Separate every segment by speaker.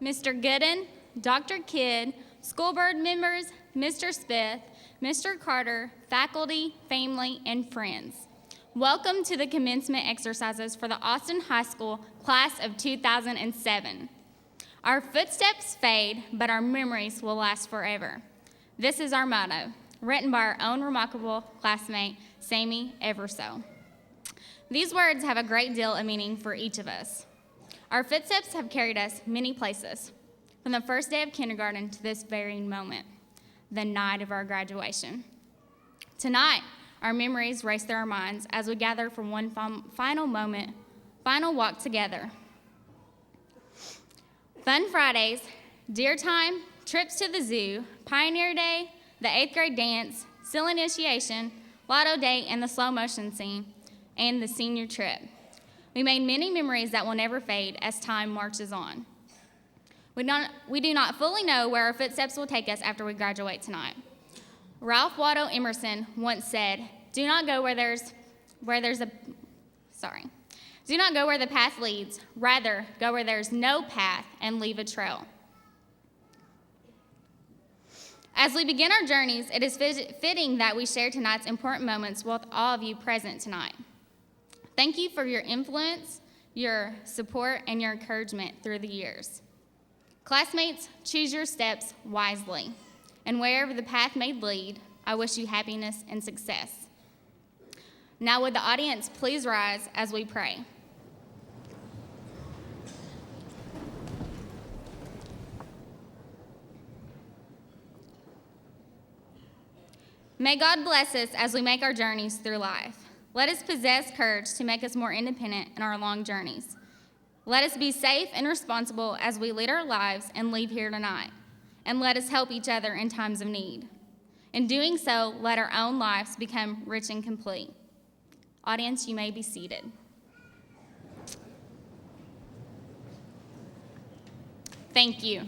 Speaker 1: Mr. Gooden, Dr. Kidd, school board members, Mr. Smith, Mr. Carter, faculty, family, and friends. Welcome to the commencement exercises for the Austin High School class of 2007. Our footsteps fade, but our memories will last forever. This is our motto, written by our own remarkable classmate, Sammy Everso. These words have a great deal of meaning for each of us. Our footsteps have carried us many places, from the first day of kindergarten to this very moment, the night of our graduation. Tonight, our memories race through our minds as we gather for one final moment, final walk together. Fun Fridays, deer time, trips to the zoo, Pioneer Day, the 8th grade dance, seal initiation, Lotto Day, and the slow motion scene, and the senior trip. We made many memories that will never fade as time marches on. We do not fully know where our footsteps will take us after we graduate tonight. Ralph Waldo Emerson once said, do not go where the path leads, rather go where there's no path and leave a trail. As we begin our journeys, it is fitting that we share tonight's important moments with all of you present tonight. Thank you for your influence, your support, and your encouragement through the years. Classmates, choose your steps wisely, and wherever the path may lead, I wish you happiness and success. Now would the audience please rise as we pray. May God bless us as we make our journeys through life. Let us possess courage to make us more independent in our long journeys. Let us be safe and responsible as we lead our lives and leave here tonight. And let us help each other in times of need. In doing so, let our own lives become rich and complete. Audience, you may be seated. Thank you.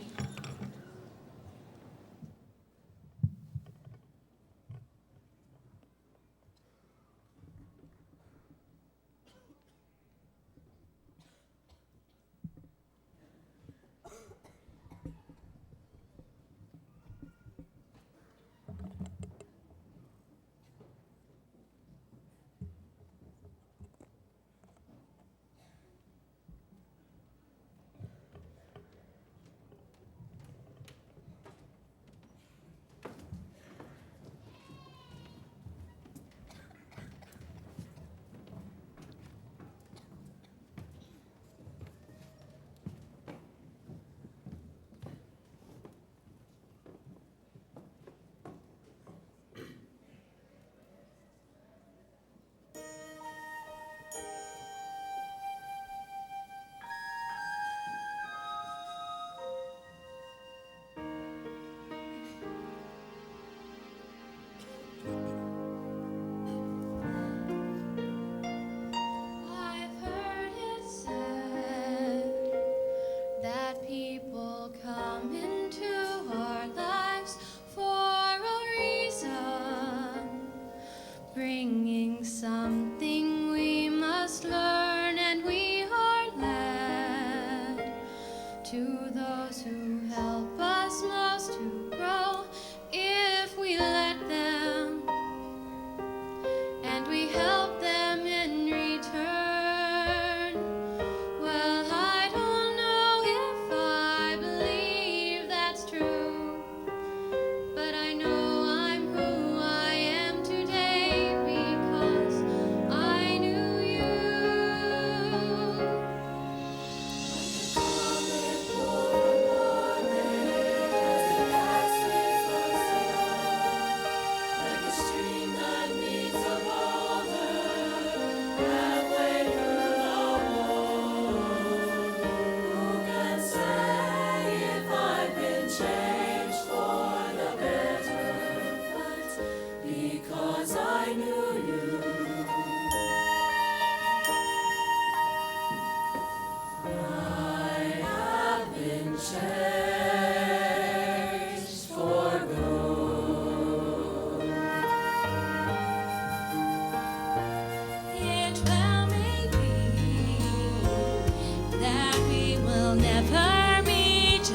Speaker 2: Never meet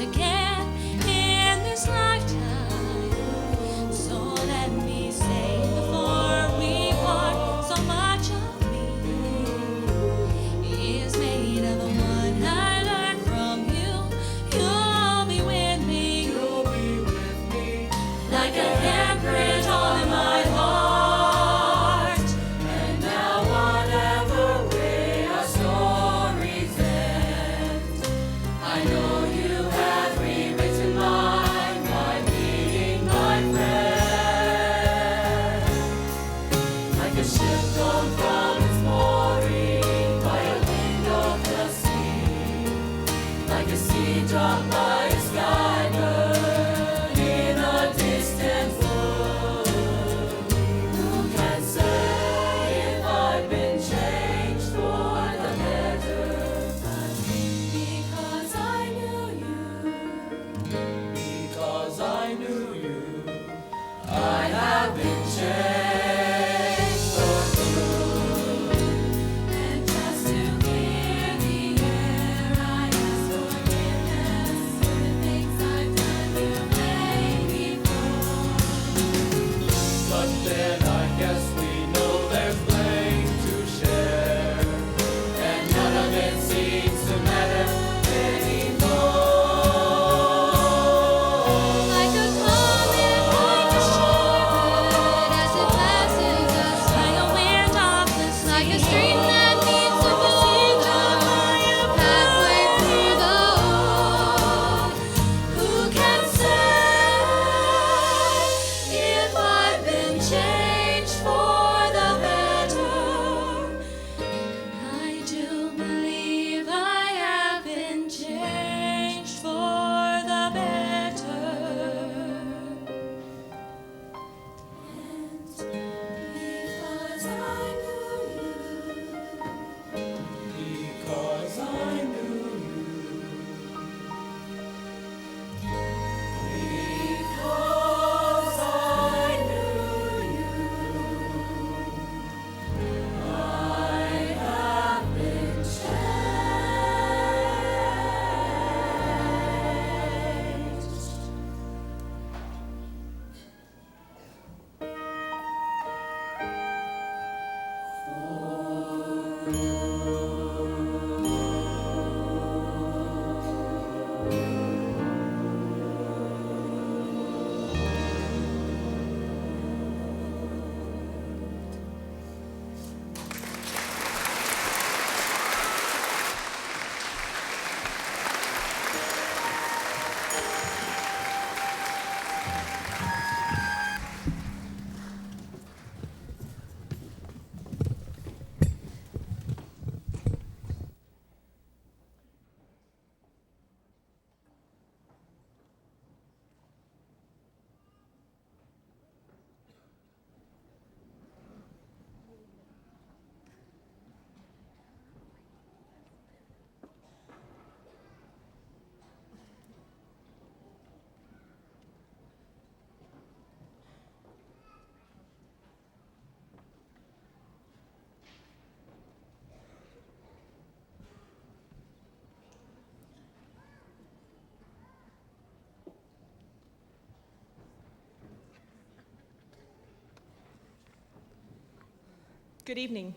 Speaker 2: Good evening,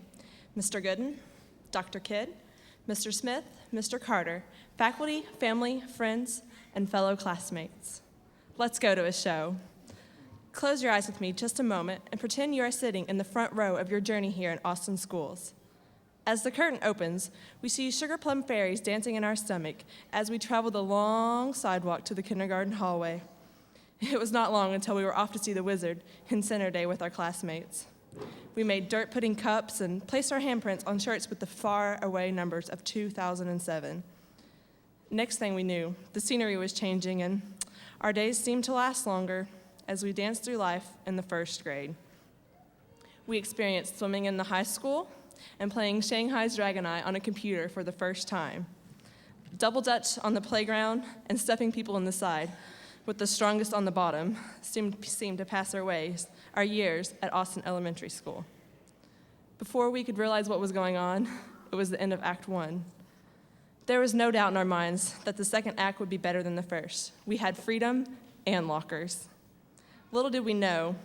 Speaker 2: Mr. Gooden, Dr. Kidd, Mr. Smith, Mr. Carter, faculty, family, friends, and fellow classmates. Let's go to a show. Close your eyes with me just a moment and pretend you are sitting in the front row of your journey here in Austin schools. As the curtain opens, we see sugar plum fairies dancing in our stomach as we travel the long sidewalk to the kindergarten hallway. It was not long until we were off to see the wizard in center day with our classmates. We made dirt pudding cups and placed our handprints on shirts with the far away numbers of 2007. Next thing we knew, the scenery was changing and our days seemed to last longer as we danced through life in the first grade. We experienced swimming in the high school and playing Shanghai's Dragon Eye on a computer for the first time. Double dutch on the playground and stuffing people in the side with the strongest on the bottom seemed to pass our years at Austin Elementary School. Before we could realize what was going on, it was the end of Act 1. There was no doubt in our minds that the second act would be better than the first. We had freedom and lockers. Little did we know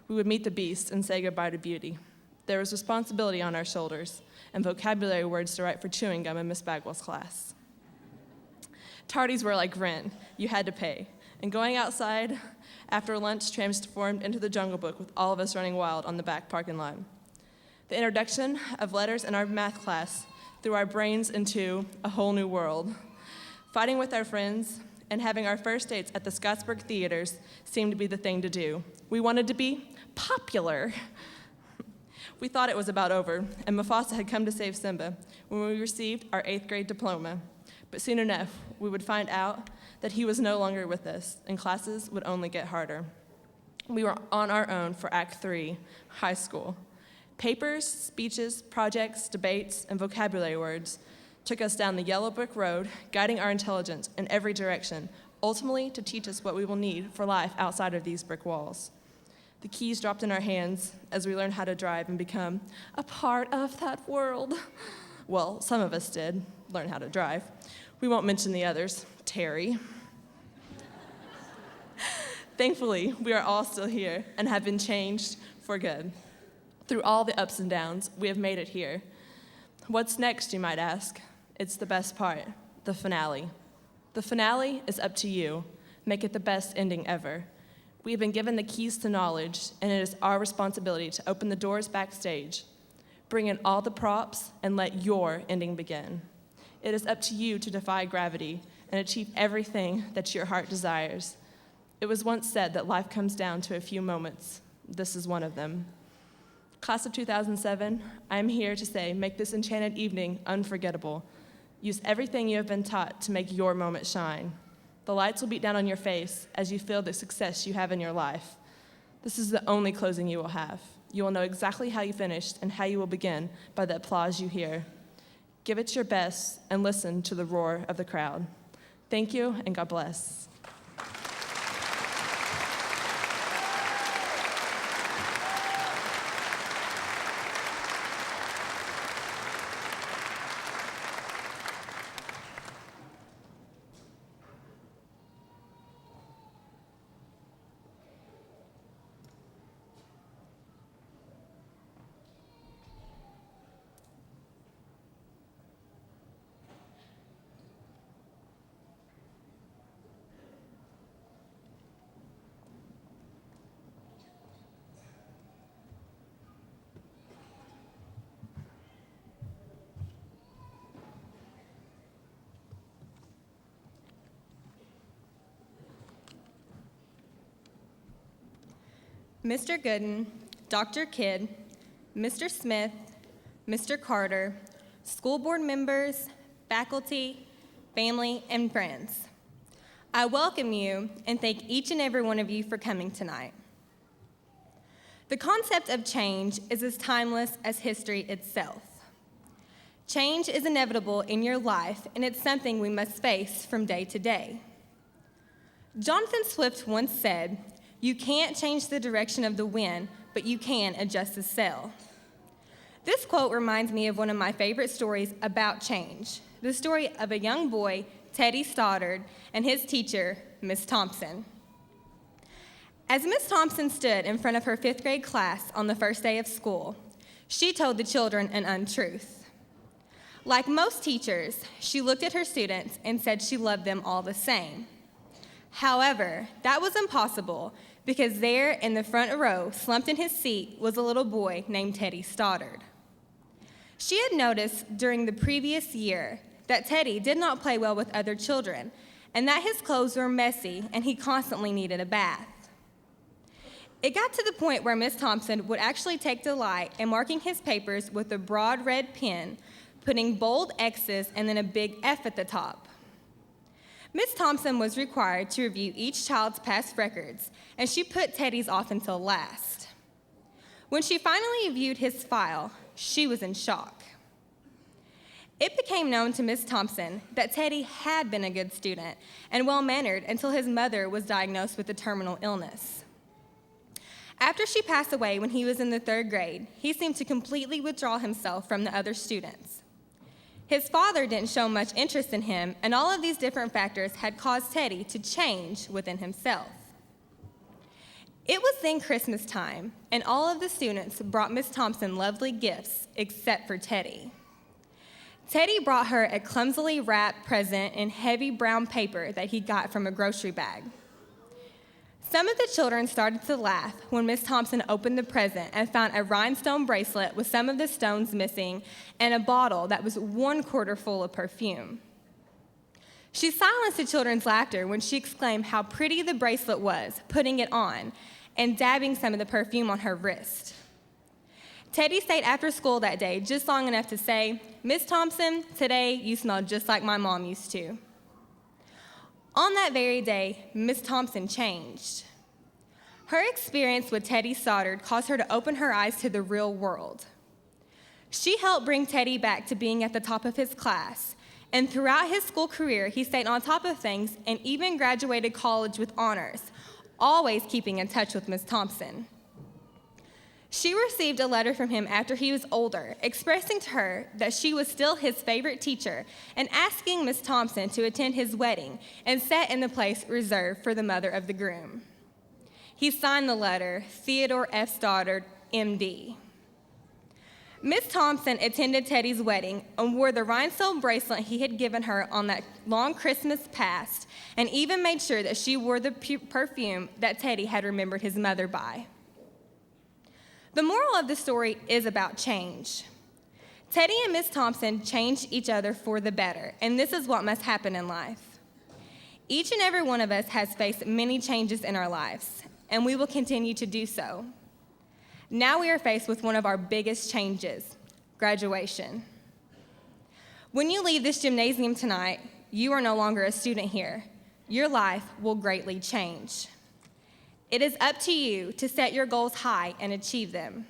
Speaker 2: we would meet the beast and say goodbye to beauty. There was responsibility on our shoulders and vocabulary words to write for chewing gum in Miss Bagwell's class. Tardies were like rent. You had to pay. And going outside after lunch transformed into the Jungle Book with all of us running wild on the back parking lot. The introduction of letters in our math class threw our brains into a whole new world. Fighting with our friends and having our first dates at the Scottsburg theaters seemed to be the thing to do. We wanted to be popular. We thought it was about over, and Mufasa had come to save Simba when we received our 8th grade diploma. But soon enough, we would find out that he was no longer with us, and classes would only get harder. We were on our own for Act 3, high school. Papers, speeches, projects, debates, and vocabulary words took us down the yellow brick road, guiding our intelligence in every direction, ultimately to teach us what we will need for life outside of these brick walls. The keys dropped in our hands as we learned how to drive and become a part of that world. Well, some of us did learn how to drive. We won't mention the others. Terry. Thankfully, we are all still here and have been changed for good. Through all the ups and downs, we have made it here. What's next, you might ask? It's the best part, the finale. The finale is up to you. Make it the best ending ever. We have been given the keys to knowledge, and it is our responsibility to open the doors backstage. Bring in all the props and let your ending begin. It is up to you to defy gravity and achieve everything that your heart desires. It was once said that life comes down to a few moments. This is one of them. Class of 2007, I am here to say, make this enchanted evening unforgettable. Use everything you have been taught to make your moment shine. The lights will beat down on your face as you feel the success you have in your life. This is the only closing you will have. You will know exactly how you finished and how you will begin by the applause you hear. Give it your best and listen to the roar of the crowd. Thank you, and God bless.
Speaker 3: Mr. Gooden, Dr. Kidd, Mr. Smith, Mr. Carter, school board members, faculty, family, and friends. I welcome you and thank each and every one of you for coming tonight. The concept of change is as timeless as history itself. Change is inevitable in your life, and it's something we must face from day to day. Jonathan Swift once said, "You can't change the direction of the wind, but you can adjust the sail." This quote reminds me of one of my favorite stories about change, the story of a young boy, Teddy Stoddard, and his teacher, Miss Thompson. As Miss Thompson stood in front of her 5th grade class on the first day of school, she told the children an untruth. Like most teachers, she looked at her students and said she loved them all the same. However, that was impossible because there in the front row, slumped in his seat, was a little boy named Teddy Stoddard. She had noticed during the previous year that Teddy did not play well with other children and that his clothes were messy and he constantly needed a bath. It got to the point where Miss Thompson would actually take delight in marking his papers with a broad red pen, putting bold X's and then a big F at the top. Miss Thompson was required to review each child's past records, and she put Teddy's off until last. When she finally viewed his file, she was in shock. It became known to Miss Thompson that Teddy had been a good student and well-mannered until his mother was diagnosed with a terminal illness. After she passed away when he was in the 3rd grade, he seemed to completely withdraw himself from the other students. His father didn't show much interest in him, and all of these different factors had caused Teddy to change within himself. It was then Christmas time, and all of the students brought Miss Thompson lovely gifts except for Teddy. Teddy brought her a clumsily wrapped present in heavy brown paper that he got from a grocery bag. Some of the children started to laugh when Miss Thompson opened the present and found a rhinestone bracelet with some of the stones missing and a bottle that was 1/4 full of perfume. She silenced the children's laughter when she exclaimed how pretty the bracelet was, putting it on and dabbing some of the perfume on her wrist. Teddy stayed after school that day just long enough to say, "Miss Thompson, today you smell just like my mom used to." On that very day, Miss Thompson changed. Her experience with Teddy Stoddard caused her to open her eyes to the real world. She helped bring Teddy back to being at the top of his class, and throughout his school career, he stayed on top of things and even graduated college with honors, always keeping in touch with Miss Thompson. She received a letter from him after he was older, expressing to her that she was still his favorite teacher and asking Miss Thompson to attend his wedding and sit in the place reserved for the mother of the groom. He signed the letter, Theodore F. Stoddard, M.D. Miss Thompson attended Teddy's wedding and wore the rhinestone bracelet he had given her on that long Christmas past, and even made sure that she wore the perfume that Teddy had remembered his mother by. The moral of the story is about change. Teddy and Miss Thompson changed each other for the better, and this is what must happen in life. Each and every one of us has faced many changes in our lives, and we will continue to do so. Now we are faced with one of our biggest changes, graduation. When you leave this gymnasium tonight, you are no longer a student here. Your life will greatly change. It is up to you to set your goals high and achieve them.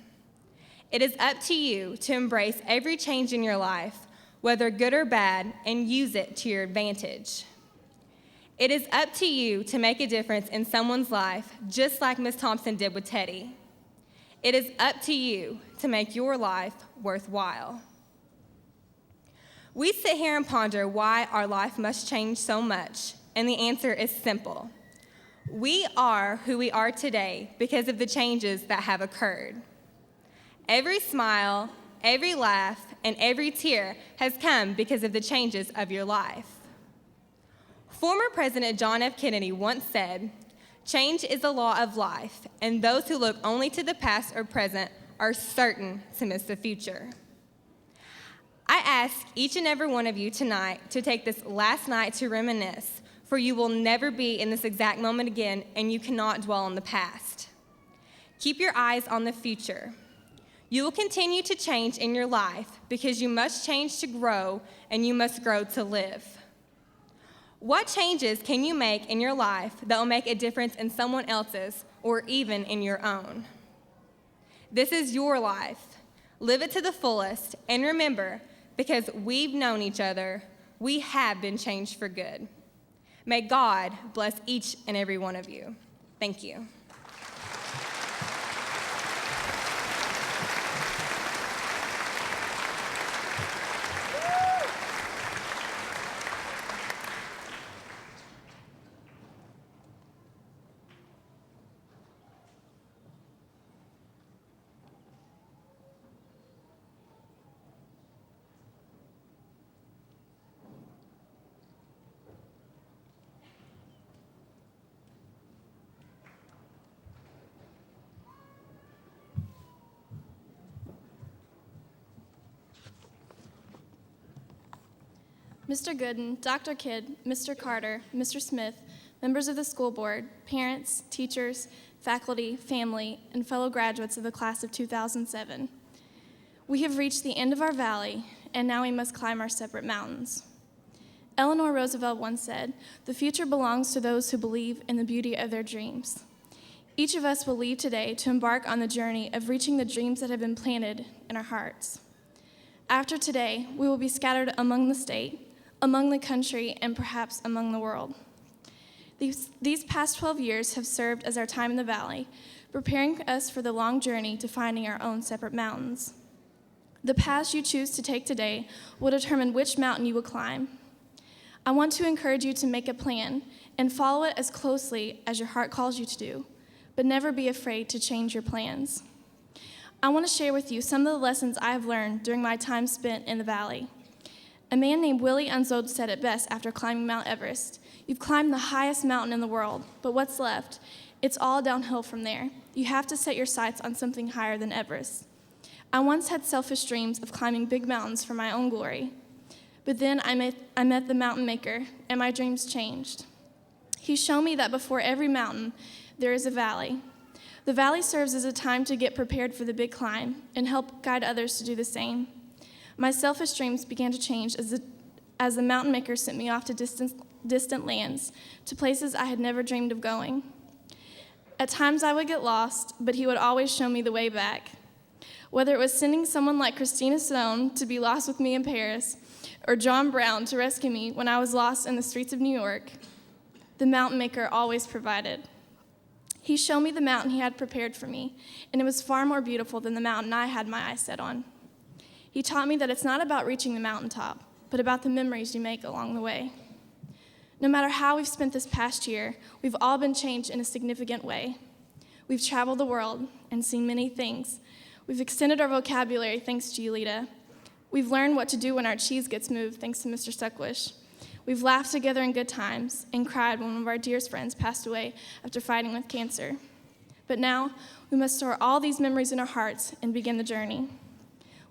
Speaker 3: It is up to you to embrace every change in your life, whether good or bad, and use it to your advantage. It is up to you to make a difference in someone's life, just like Miss Thompson did with Teddy. It is up to you to make your life worthwhile. We sit here and ponder why our life must change so much, and the answer is simple. We are who we are today because of the changes that have occurred. Every smile, every laugh, and every tear has come because of the changes of your life. Former President John F. Kennedy once said, "Change is the law of life, and those who look only to the past or present are certain to miss the future." I ask each and every one of you tonight to take this last night to reminisce, for you will never be in this exact moment again, and you cannot dwell on the past. Keep your eyes on the future. You will continue to change in your life because you must change to grow, and you must grow to live. What changes can you make in your life that will make a difference in someone else's or even in your own? This is your life. Live it to the fullest, and remember, because we've known each other, we have been changed for good. May God bless each and every one of you. Thank you.
Speaker 1: Mr. Gooden, Dr. Kidd, Mr. Carter, Mr. Smith, members of the school board, parents, teachers, faculty, family, and fellow graduates of the class of 2007. We have reached the end of our valley, and now we must climb our separate mountains. Eleanor Roosevelt once said, "The future belongs to those who believe in the beauty of their dreams." Each of us will leave today to embark on the journey of reaching the dreams that have been planted in our hearts. After today, we will be scattered among the state, among the country, and perhaps among the world. These past 12 years have served as our time in the valley, preparing us for the long journey to finding our own separate mountains. The path you choose to take today will determine which mountain you will climb. I want to encourage you to make a plan and follow it as closely as your heart calls you to do, but never be afraid to change your plans. I want to share with you some of the lessons I have learned during my time spent in the valley. A man named Willie Unzold said it best after climbing Mount Everest. "You've climbed the highest mountain in the world, but what's left? It's all downhill from there. You have to set your sights on something higher than Everest." I once had selfish dreams of climbing big mountains for my own glory. But then I met the mountain maker, and my dreams changed. He showed me that before every mountain, there is a valley.
Speaker 4: The valley serves as a time to get prepared for the big climb and help guide others to do the same. My selfish dreams began to change as the mountain maker sent me off to distant lands, to places I had never dreamed of going. At times I would get lost, but he would always show me the way back. Whether it was sending someone like Christina Stone to be lost with me in Paris, or John Brown to rescue me when I was lost in the streets of New York, the mountain maker always provided. He showed me the mountain he had prepared for me, and it was far more beautiful than the mountain I had my eyes set on. He taught me that it's not about reaching the mountaintop, but about the memories you make along the way. No matter how we've spent this past year, we've all been changed in a significant way. We've traveled the world and seen many things. We've extended our vocabulary thanks to you, Lita. We've learned what to do when our cheese gets moved thanks to Mr. Suckwish. We've laughed together in good times and cried when one of our dearest friends passed away after fighting with cancer. But now, we must store all these memories in our hearts and begin the journey.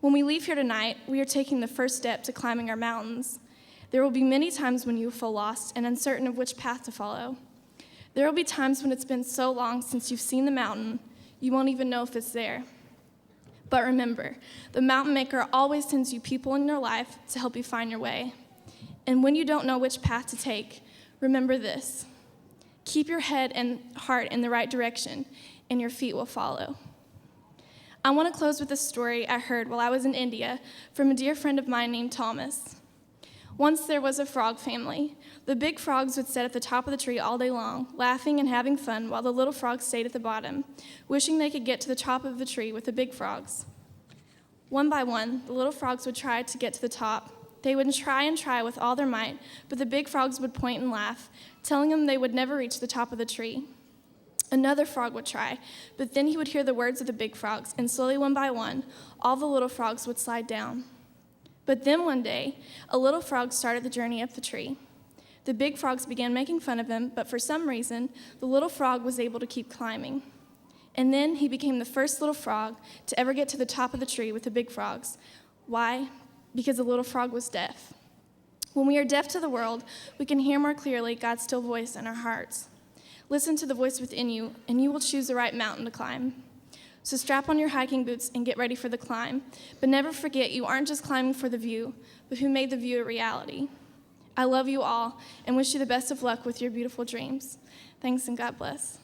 Speaker 4: When we leave here tonight, we are taking the first step to climbing our mountains. There will be many times when you will feel lost and uncertain of which path to follow. There will be times when it's been so long since you've seen the mountain, you won't even know if it's there. But remember, the mountain maker always sends you people in your life to help you find your way. And when you don't know which path to take, remember this: keep your head and heart in the right direction, and your feet will follow. I want to close with a story I heard while I was in India from a dear friend of mine named Thomas. Once there was a frog family. The big frogs would sit at the top of the tree all day long, laughing and having fun, while the little frogs stayed at the bottom, wishing they could get to the top of the tree with the big frogs. One by one, the little frogs would try to get to the top. They would try and try with all their might, but the big frogs would point and laugh, telling them they would never reach the top of the tree. Another frog would try, but then he would hear the words of the big frogs, and slowly, one by one, all the little frogs would slide down. But then one day, a little frog started the journey up the tree. The big frogs began making fun of him, but for some reason, the little frog was able to keep climbing. And then he became the first little frog to ever get to the top of the tree with the big frogs. Why? Because the little frog was deaf. When we are deaf to the world, we can hear more clearly God's still voice in our hearts. Listen to the voice within you, and you will choose the right mountain to climb. So strap on your hiking boots and get ready for the climb. But never forget, you aren't just climbing for the view, but who made the view a reality. I love you all and wish you the best of luck with your beautiful dreams. Thanks, and God bless.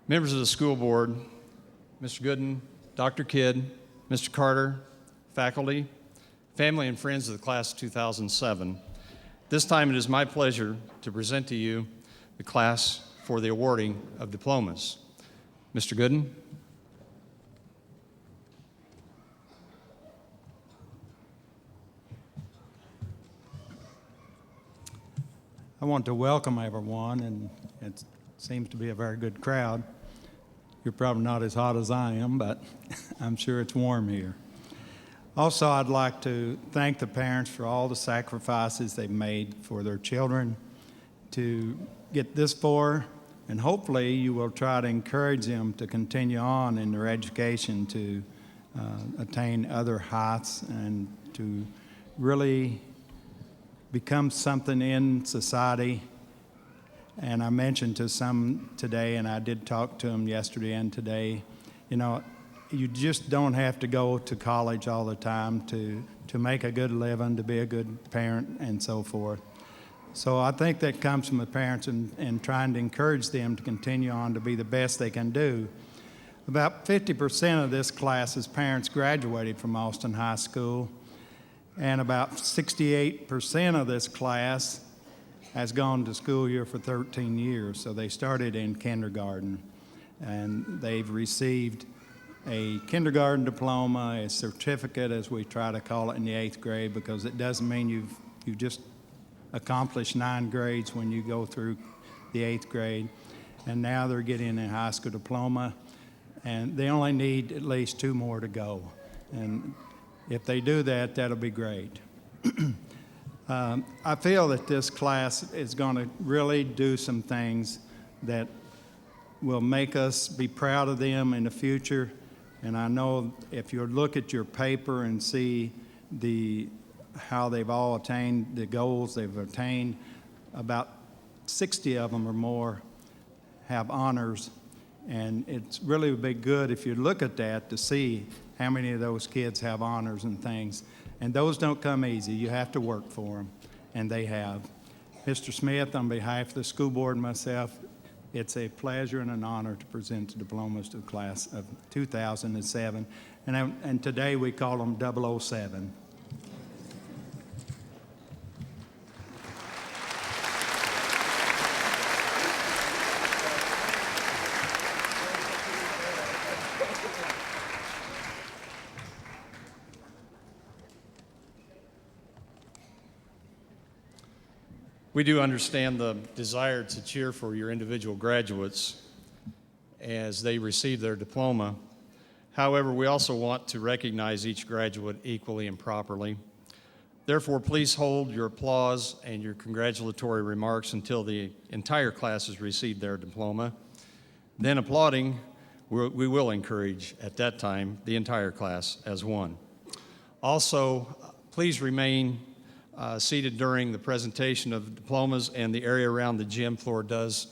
Speaker 5: Members of the school board, Mr. Gooden, Dr. Kidd, Mr. Carter, faculty, family, and friends of the class of 2007, this time it is my pleasure to present to you the class for the awarding of diplomas. Mr. Gooden.
Speaker 6: I want to welcome everyone, and it seems to be a very good crowd. You're probably not as hot as I am, but I'm sure it's warm here. Also, I'd like to thank the parents for all the sacrifices they've made for their children to get this far, and hopefully you will try to encourage them to continue on in their education to attain other heights and to really become something in society. And I mentioned to some today, and I did talk to them yesterday and today, you know, you just don't have to go to college all the time to make a good living, to be a good parent, and so forth. So I think that comes from the parents and trying to encourage them to continue on to be the best they can do. About 50% of this class's parents graduated from Austin High School, and about 68% of this class has gone to school here for 13 years. So they started in kindergarten, and they've received a kindergarten diploma, a certificate, as we try to call it, in the 8th grade, because it doesn't mean you've just accomplished 9 grades when you go through the 8th grade. And now they're getting a high school diploma, and they only need at least 2 more to go. And if they do that, that'll be great. I feel that this class is going to really do some things that will make us be proud of them in the future. And I know if you look at your paper and see how they've all attained the goals they've attained, about 60 of them or more have honors. And it's really would be good if you look at that to see how many of those kids have honors and things. And those don't come easy. You have to work for them, and they have. Mr. Smith, on behalf of the school board and myself, it's a pleasure and an honor to present the diplomas to the class of 2007. And today we call them 007.
Speaker 5: We do understand the desire to cheer for your individual graduates as they receive their diploma. However, we also want to recognize each graduate equally and properly. Therefore, please hold your applause and your congratulatory remarks until the entire class has received their diploma. Then applauding, we will encourage at that time the entire class as one. Also, please remain seated during the presentation of diplomas, and the area around the gym floor does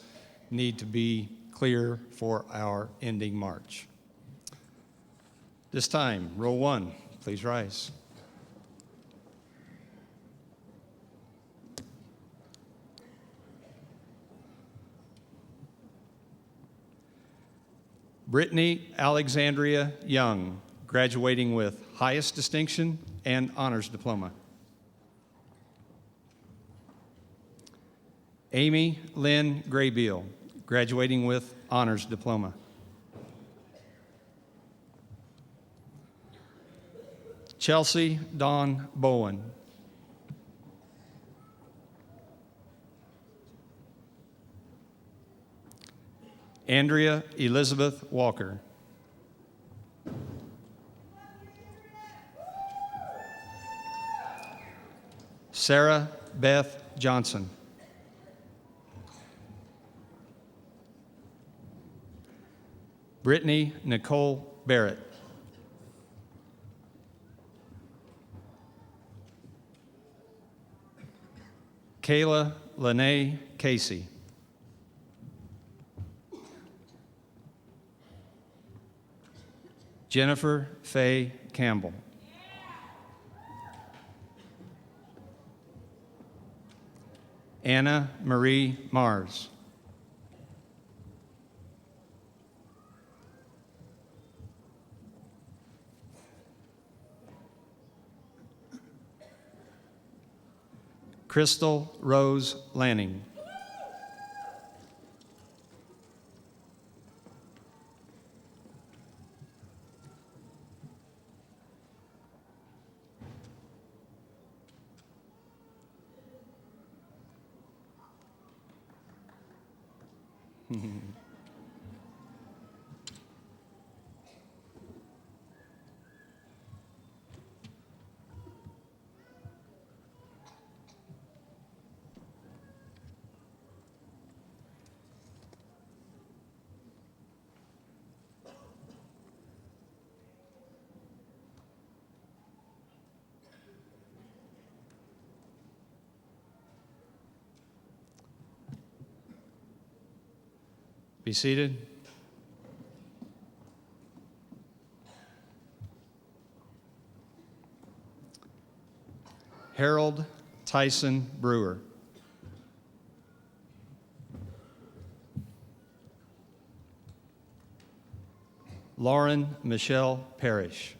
Speaker 5: need to be clear for our ending march. This time, row 1, please rise. Brittany Alexandria Young, graduating with highest distinction and honors diploma. Amy Lynn Graybeal, graduating with honors diploma. Chelsea Dawn Bowen. Andrea Elizabeth Walker. Sarah Beth Johnson. Brittany Nicole Barrett. Kayla Lene Casey. Jennifer Faye Campbell. Anna Marie Mars. Crystal Rose Lanning. Be seated. Harold Tyson Brewer. Lauren Michelle Parrish.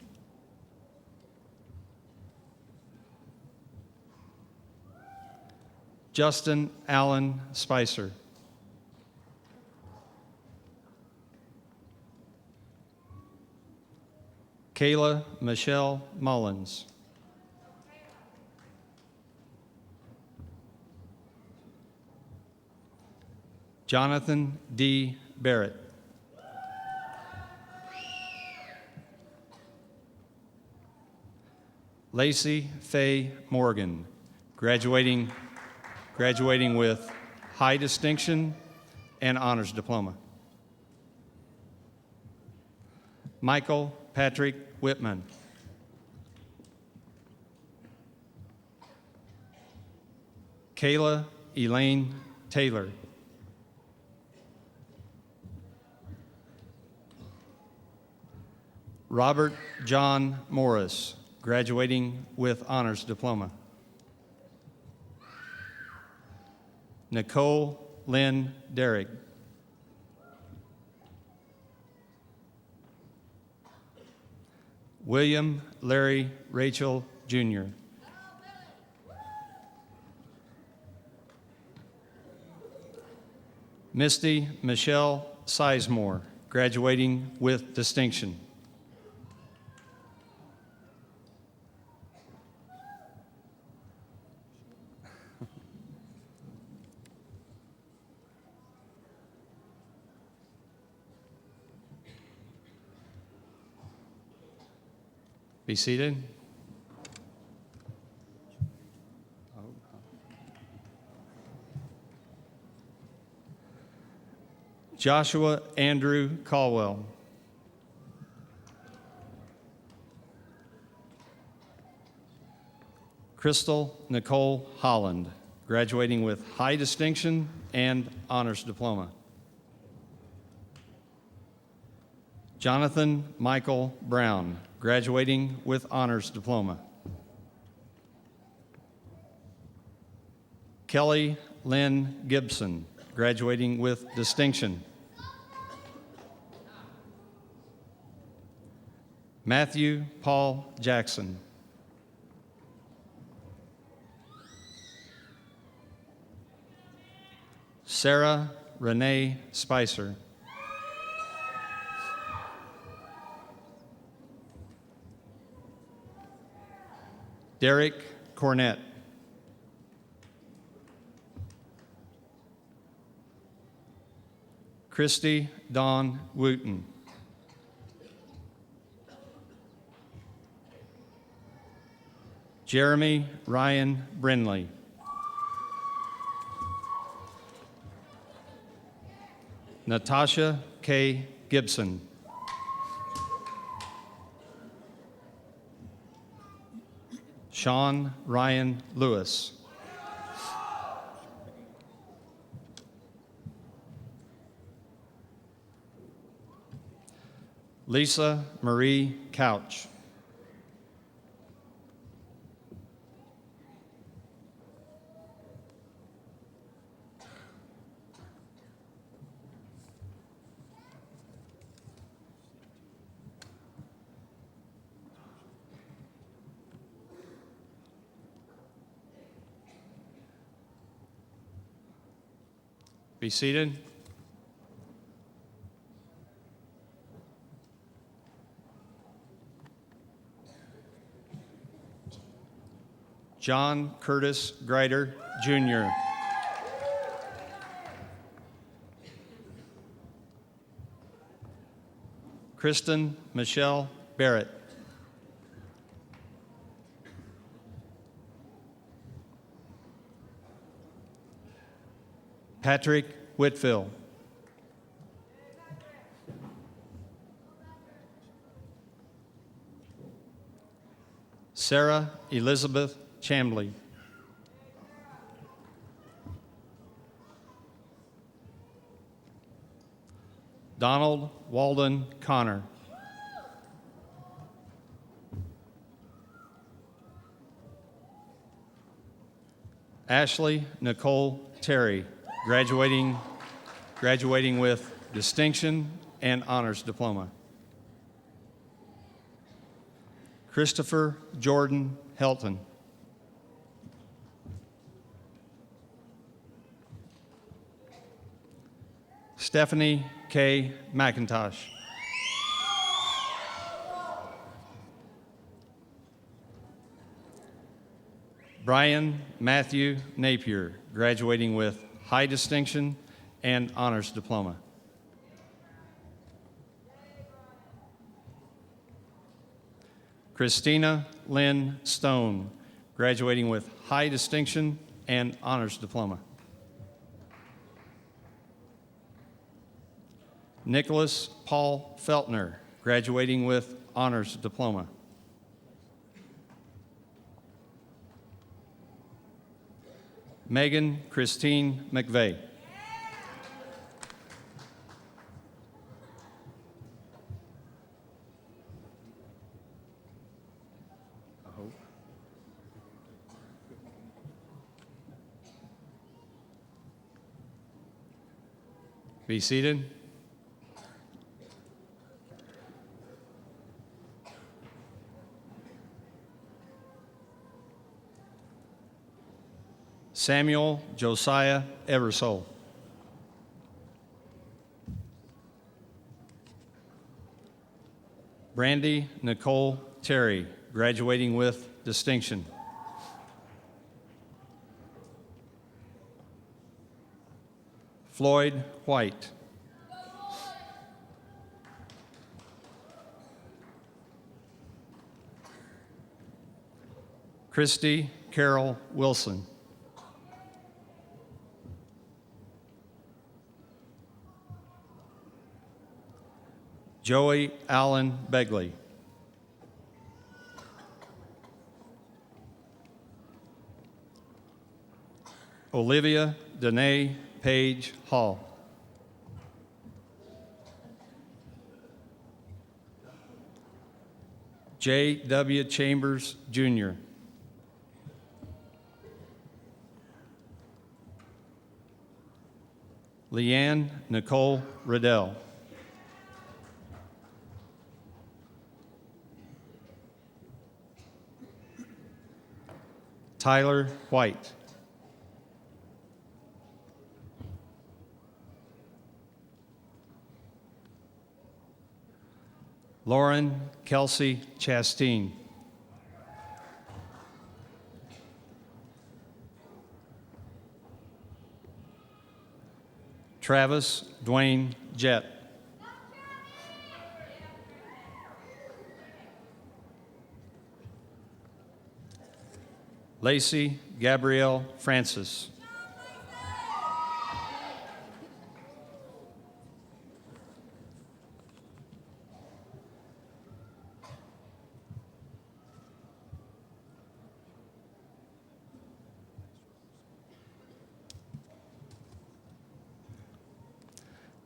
Speaker 5: Justin Allen Spicer. Kayla Michelle Mullins. Jonathan D. Barrett. Lacey Faye Morgan, graduating with high distinction and honors diploma. Michael Patrick Whitman. Kayla Elaine Taylor. Robert John Morris, graduating with honors diploma. Nicole Lynn Derrick. William Larry Rachel Jr. Misty Michelle Sizemore, graduating with distinction. Be seated. Joshua Andrew Caldwell. Crystal Nicole Holland, graduating with high distinction and honors diploma. Jonathan Michael Brown, graduating with honors diploma. Kelly Lynn Gibson, graduating with distinction. Matthew Paul Jackson. Sarah Renee Spicer. Derek Cornett. Christy Dawn Wooten. Jeremy Ryan Brinley. Natasha K. Gibson. Sean Ryan Lewis. Lisa Marie Couch. Be seated. John Curtis Grider, Jr. Kristen Michelle Barrett. Patrick Whitfield. Sarah Elizabeth Chambly. Donald Walden Connor. Ashley Nicole Terry, graduating with distinction and honors diploma. Christopher Jordan Helton. Stephanie K. McIntosh. Brian Matthew Napier, graduating with high distinction and honors diploma. Christina Lynn Stone, graduating with high distinction and honors diploma. Nicholas Paul Feltner, graduating with honors diploma. Megan Christine McVeigh. Be seated. Samuel Josiah Eversole. Brandy Nicole Terry, graduating with distinction. Floyd White. Christy Carol Wilson. Joey Allen Begley. Olivia Danae Page Hall. J.W. Chambers, Jr. Leanne Nicole Riddell. Tyler White. Lauren Kelsey Chasteen. Travis Dwayne Jett. Lacey Gabrielle Francis.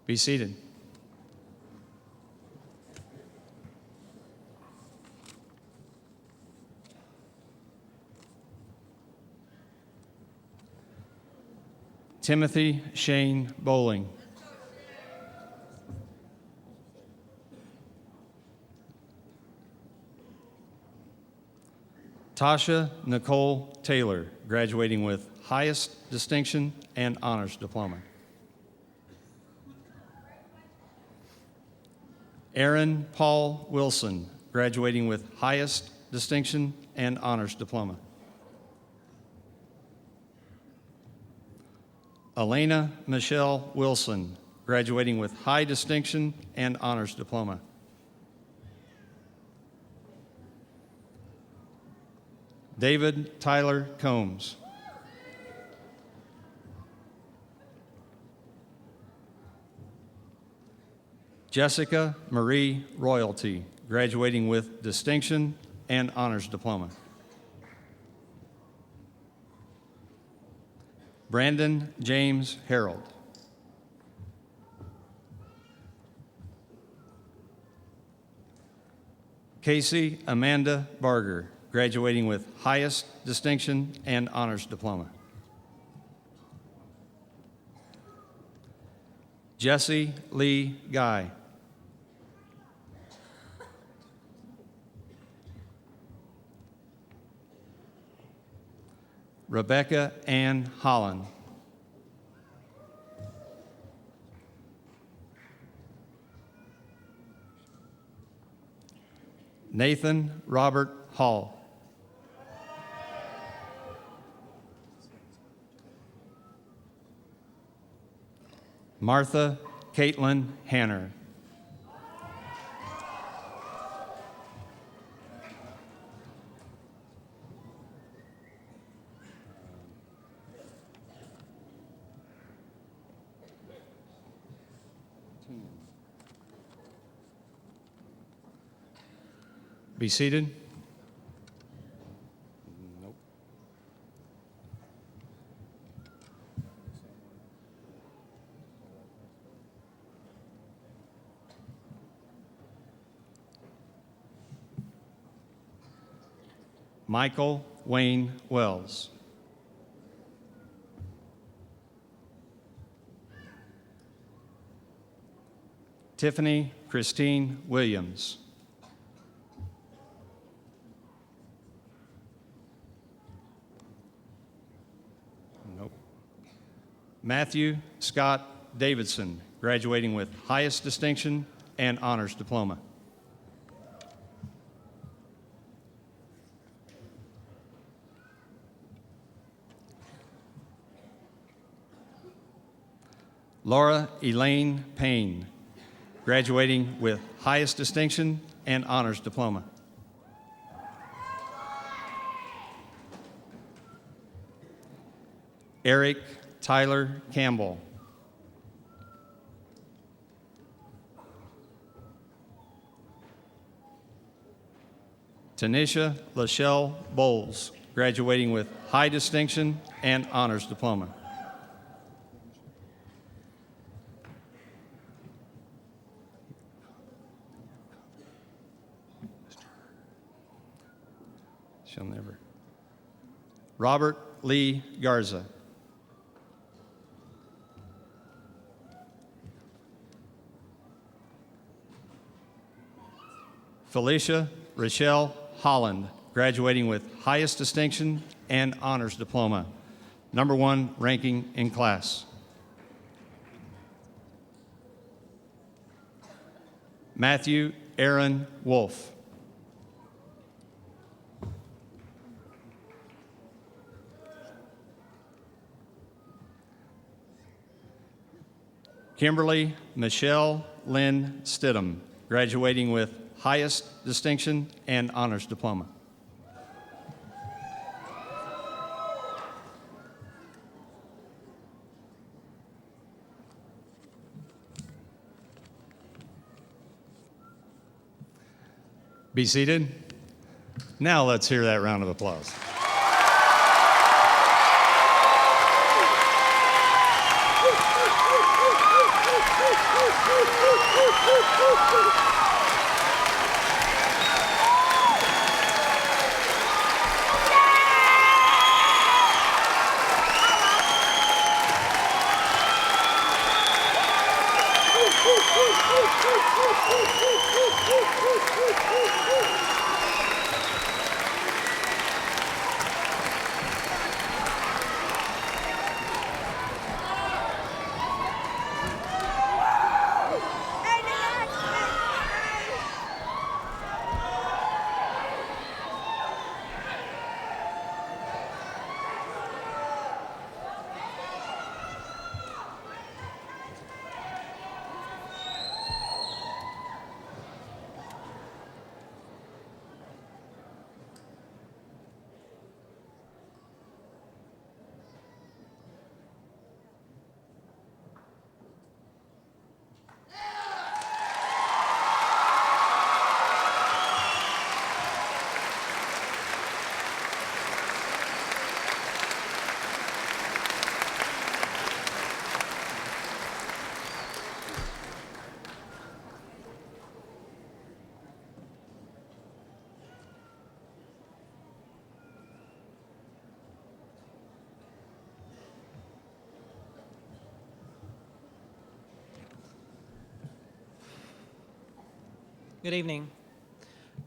Speaker 5: Be seated. Timothy Shane Bowling. Tasha Nicole Taylor, graduating with highest distinction and honors diploma. Aaron Paul Wilson, graduating with highest distinction and honors diploma. Elena Michelle Wilson, graduating with high distinction and honors diploma. David Tyler Combs. Jessica Marie Royalty, graduating with distinction and honors diploma. Brandon James Harold. Casey Amanda Barger, graduating with highest distinction and honors diploma. Jesse Lee Guy. Rebecca Ann Holland. Nathan Robert Hall. Martha Caitlin Hanner. Be seated. Nope. Michael Wayne Wells. Tiffany Christine Williams. Nope. Matthew Scott Davidson, graduating with highest distinction and honors diploma. Laura Elaine Payne, graduating with highest distinction and honors diploma. Eric Tyler Campbell. Tanisha Lachelle Bowles, graduating with high distinction and honors diploma. She'll never. Robert Lee Garza. Felicia Rochelle Holland, graduating with highest distinction and honors diploma, #1 ranking in class. Matthew Aaron Wolf. Kimberly Michelle Lynn Stidham, graduating with highest distinction and honors diploma. Be seated. Now let's hear that round of applause.
Speaker 7: Good evening.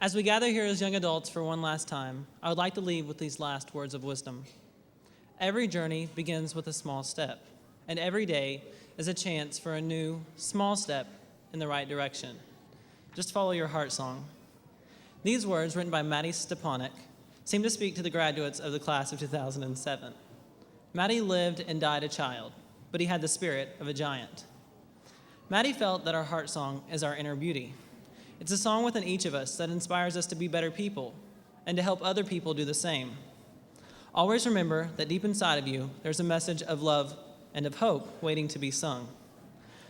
Speaker 7: As we gather here as young adults for one last time, I would like to leave with these last words of wisdom. Every journey begins with a small step, and every day is a chance for a new, small step in the right direction. Just follow your heart song. These words, written by Maddie Stepanek, seem to speak to the graduates of the class of 2007. Maddie lived and died a child, but he had the spirit of a giant. Maddie felt that our heart song is our inner beauty. It's a song within each of us that inspires us to be better people and to help other people do the same. Always remember that deep inside of you, there's a message of love and of hope waiting to be sung.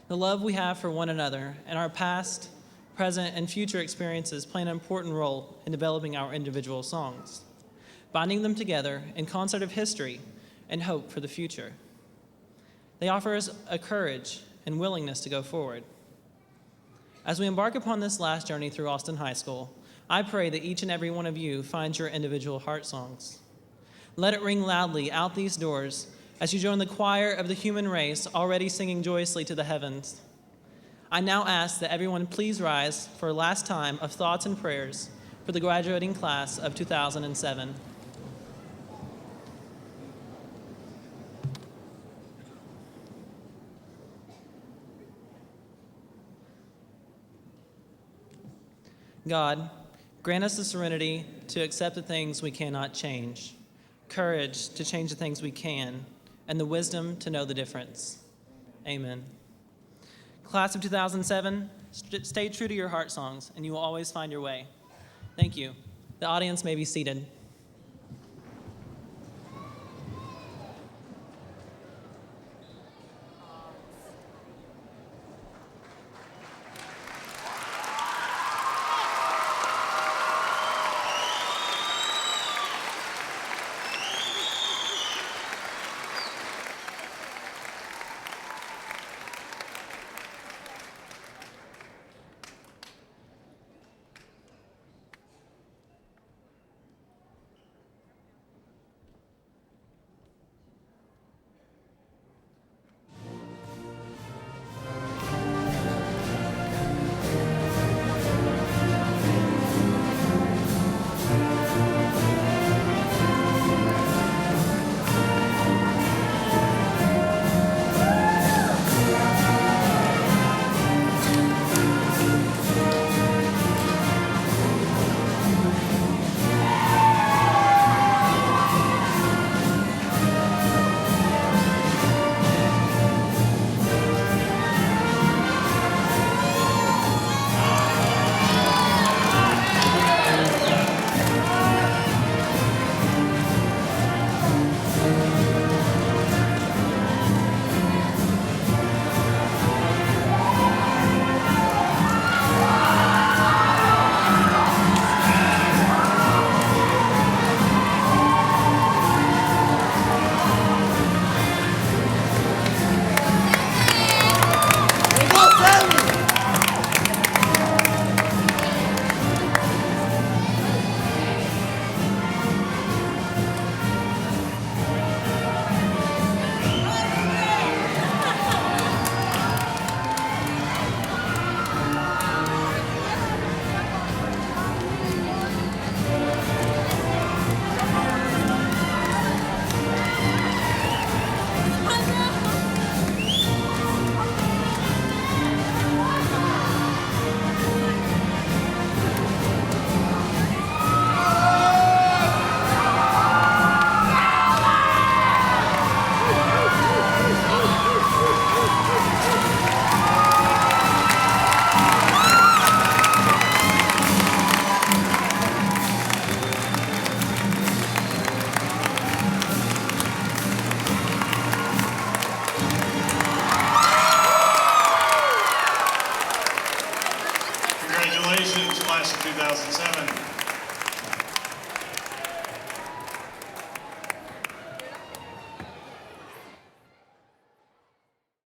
Speaker 7: The love we have for one another and our past, present, and future experiences play an important role in developing our individual songs, binding them together in concert of history and hope for the future. They offer us a courage and willingness to go forward. As we embark upon this last journey through Austin High School, I pray that each and every one of you finds your individual heart songs. Let it ring loudly out these doors as you join the choir of the human race already singing joyously to the heavens. I now ask that everyone please rise for a last time of thoughts and prayers for the graduating class of 2007. God, grant us the serenity to accept the things we cannot change, courage to change the things we can, and the wisdom to know the difference. Amen. Class of 2007, stay true to your heart songs, and you will always find your way. Thank you. The audience may be seated.